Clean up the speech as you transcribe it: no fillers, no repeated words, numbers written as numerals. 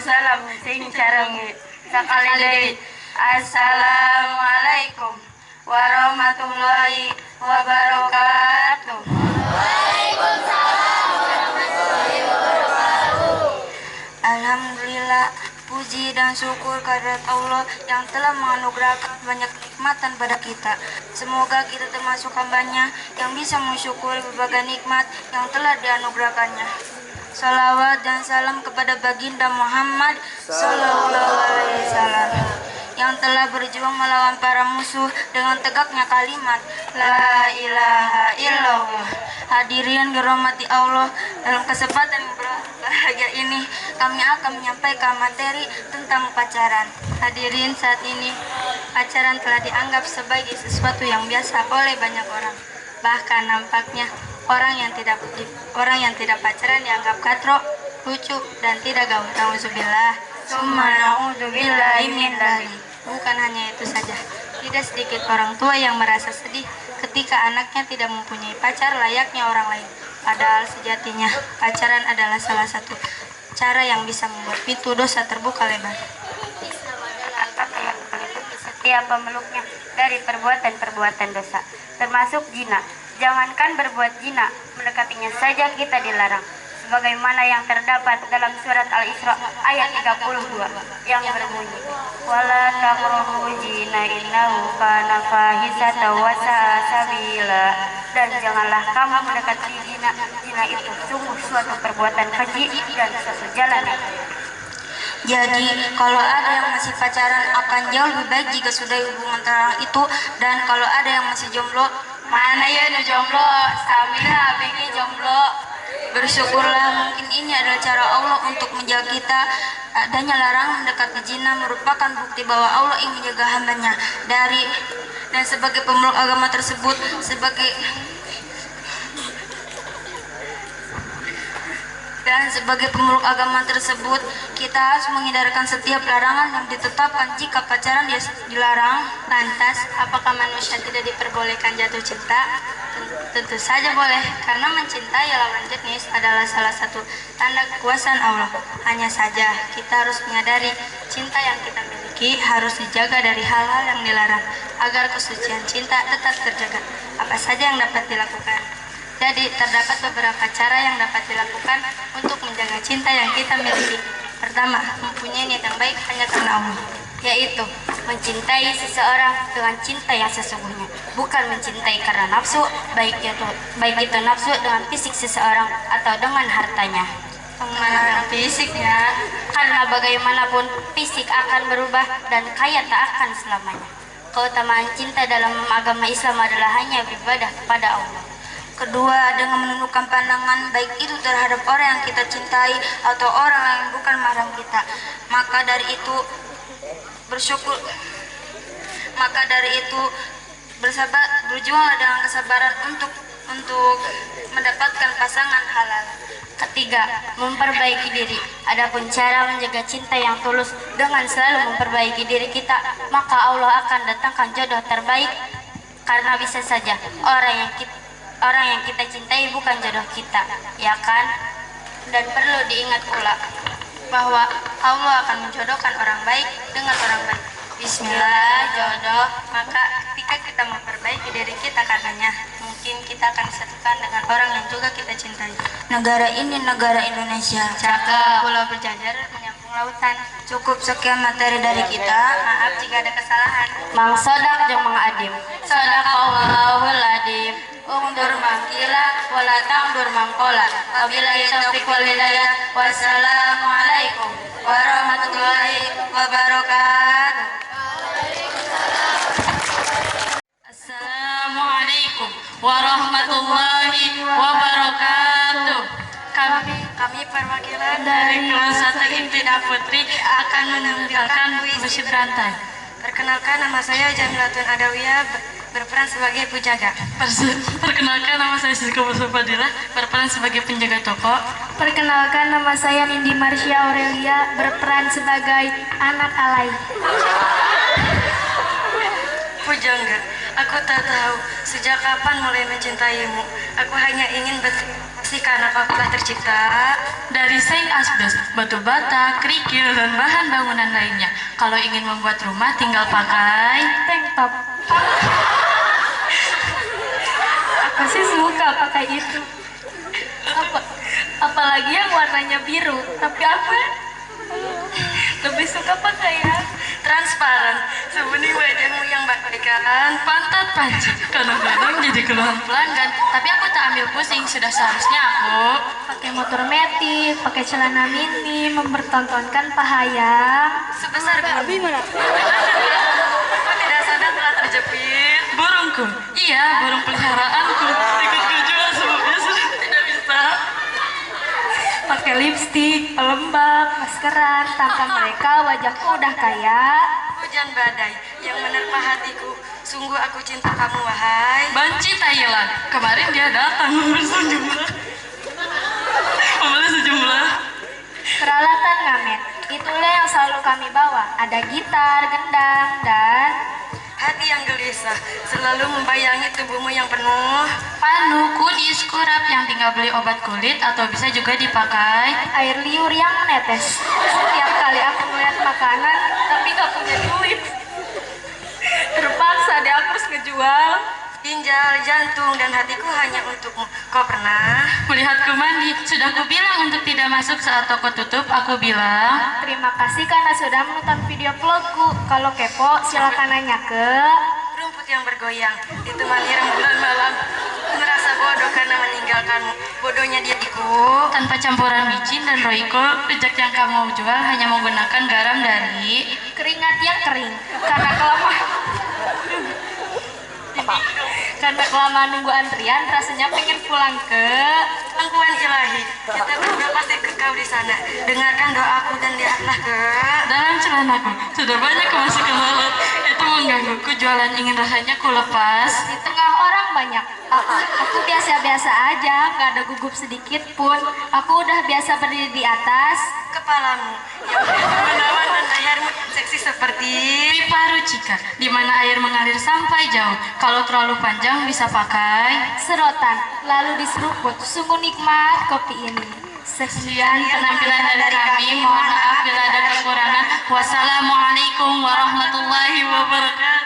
salam sing carangi sakali deui. Assalamualaikum warahmatullahi wabarakatuh. Alhamdulillah, puji dan syukur kehadirat Allah yang telah menganugerahkan banyak kenikmatan pada kita. Semoga kita termasuk hambanya yang bisa mensyukuri berbagai nikmat yang telah dianugerahkannya. Salawat dan salam kepada baginda Muhammad Sallallahu Alaihi Wasallam yang telah berjuang melawan para musuh dengan tegaknya kalimat La ilaha illallah. Hadirin dirahmati Allah, dalam kesempatan yang berbahagia ini kami akan menyampaikan materi tentang pacaran. Hadirin, saat ini pacaran telah dianggap sebagai sesuatu yang biasa oleh banyak orang. Bahkan nampaknya orang yang tidak pacaran dianggap katrok, lucu, dan tidak gaul. Nauzubillah, summa na'udzubillahi min dzalik. Bukan hanya itu saja, tidak sedikit orang tua yang merasa sedih ketika anaknya tidak mempunyai pacar layaknya orang lain. Padahal sejatinya pacaran adalah salah satu cara yang bisa membuat pintu dosa terbuka lebar. Setiap pemeluknya dari perbuatan-perbuatan dosa, termasuk zina. Jangankan berbuat zina, mendekatinya saja kita dilarang. Sebagaimana yang terdapat dalam surat Al-Isra ayat 32 yang berbunyi, wala taqrabu zina innahu kana fahisatan wa sa'a sabila. Dan janganlah kamu mendekati zina. Zina itu sungguh suatu perbuatan keji dan suatu jalan yang jelek. Jadi, kalau ada yang masih pacaran akan jauh lebih baik jika sudah hubungan terlarang itu. Dan kalau ada yang masih jomblo, mana ya nu jomblo, samina abg jomblo. Bersyukurlah, mungkin ini adalah cara Allah untuk menjaga kita. Adanya larangan mendekati zina merupakan bukti bahwa Allah ingin menjaga hambanya dari dan sebagai pemeluk agama tersebut, sebagai pemeluk agama tersebut, kita harus menghindarkan setiap larangan yang ditetapkan. Jika pacaran dilarang, lantas apakah manusia tidak diperbolehkan jatuh cinta? Tentu saja boleh, karena mencintai lawan jenis adalah salah satu tanda kekuasaan Allah. Hanya saja kita harus menyadari cinta yang kita miliki harus dijaga dari hal-hal yang dilarang agar kesucian cinta tetap terjaga. Apa saja yang dapat dilakukan? Jadi terdapat beberapa cara yang dapat dilakukan untuk menjaga cinta yang kita miliki. Pertama, mempunyai niat yang baik hanya karena Allah, yaitu mencintai seseorang dengan cinta yang sesungguhnya, bukan mencintai karena nafsu, baik itu nafsu dengan fisik seseorang atau dengan hartanya. Mengenai fisiknya, karena bagaimanapun fisik akan berubah dan kaya tak akan selamanya. Keutamaan cinta dalam agama Islam adalah hanya beribadah kepada Allah. Kedua, dengan menundukkan pandangan baik itu terhadap orang yang kita cintai atau orang yang bukan mahram kita. Maka dari itu berjuanglah dengan kesabaran untuk mendapatkan pasangan halal. Ketiga, memperbaiki diri. Adapun cara menjaga cinta yang tulus dengan selalu memperbaiki diri kita, maka Allah akan datangkan jodoh terbaik. Karena bisa saja orang yang kita cintai bukan jodoh kita, ya kan? Dan perlu diingat pula bahwa Allah akan menjodohkan orang baik dengan orang baik. Bismillah, jodoh. Maka ketika kita memperbaiki diri kita karenanya, mungkin kita akan disatukan dengan orang yang juga kita cintai. Negara ini negara Indonesia. Cakep. Pulau berjajar menyambung lautan. Cukup sekian materi dari kita. Maaf jika ada kesalahan. Mang sodak jeung Mang Adim. Sadaqallahul adim. Undur mangkila wala tangdur mangkola. Wabillahi taufiq wal hidayah. Wassalamualaikum warahmatullahi wabarakatuh. Assalamualaikum warahmatullahi wabarakatuh. Kami perwakilan dari kelas 1 Ibtidaiyah Putri akan menampilkan puisi berantai. Perkenalkan, nama saya Jamilatun Adawiyah, berperan sebagai pujaga. Perkenalkan, nama saya Siska Fadilah, berperan sebagai penjaga toko. Perkenalkan, nama saya Nindi Marsha Aurelia, berperan sebagai anak alay. Pujangga. Aku tak tahu sejak kapan mulai mencintaimu. Aku hanya ingin berterima kasih karena kau telah tercipta dari seng asbes, batu bata, kerikil, dan bahan bangunan lainnya. Kalau ingin membuat rumah tinggal pakai tank top. Aku sih suka pakai itu. Apalagi yang warnanya biru. Tapi aku lebih suka pakai yang transparan. Sebening wajahmu yang bagaikan pantat panci. Kadang-kadang jadi keluhan pelanggan, tapi aku tak ambil pusing. Sudah seharusnya aku pakai motor metik, pakai celana mini, mempertontonkan paha yang sebesar gunung. Aku tidak sadar telah terjepit burungku. Iya, burung peliharaanku. Ikutku jual sebabnya sudah tidak bisa. Pakai lipstik, pelembab, maskeran, tampang mereka wajahku udah kayak hujan badai yang menerpa hatiku. Sungguh aku cinta kamu, wahai banci Thailand. Kemarin dia datang membeli sejumlah peralatan ngamen. Itulah yang selalu kami bawa. Ada gitar, gendang, dan hati yang gelisah selalu membayangi tubuhmu yang penuh kudis, kurap yang tinggal beli obat kulit, atau bisa juga dipakai air liur yang menetes. Setiap kali aku melihat makanan tapi gak punya duit, terpaksa deh aku harus ngejual ginjal, jantung, dan hatiku hanya untukmu. Kau pernah melihatku mandi? Sudah aku bilang untuk tidak masuk saat toko tutup. Aku bilang terima kasih karena sudah menonton video vlogku. Kalau kepo silakan nanya ke rumput yang bergoyang ditemani rembulan malam. Merasa bodoh karena meninggalkanmu. Bodohnya diriku tanpa campuran micin dan roiko. Rejak yang kamu jual hanya menggunakan garam dari keringat yang kering karena kelamaan nunggu antrian. Rasanya pengen pulang ke pangkuan ilahi. Kita berdua pasti kekau di sana. Dengarkan doaku dan lihatlah ke dalam celanaku. Sudah banyak kemasukan lalat. Itu menggangguku. Jualan ingin rasanya ku lepas di tengah orang banyak. Aku biasa-biasa aja, gak ada gugup sedikit pun. Aku udah biasa berdiri di atas kepalamu yang menawan dan lehermu seksi seperti pipa rucika, di mana air mengalir sampai jauh. Kalau terlalu panjang bisa pakai serotan, lalu diseruput. Sungguh nikmat kopi ini. Sekian penampilan dari kami. Mohon maaf bila ada kekurangan. Wassalamualaikum warahmatullahi wabarakatuh.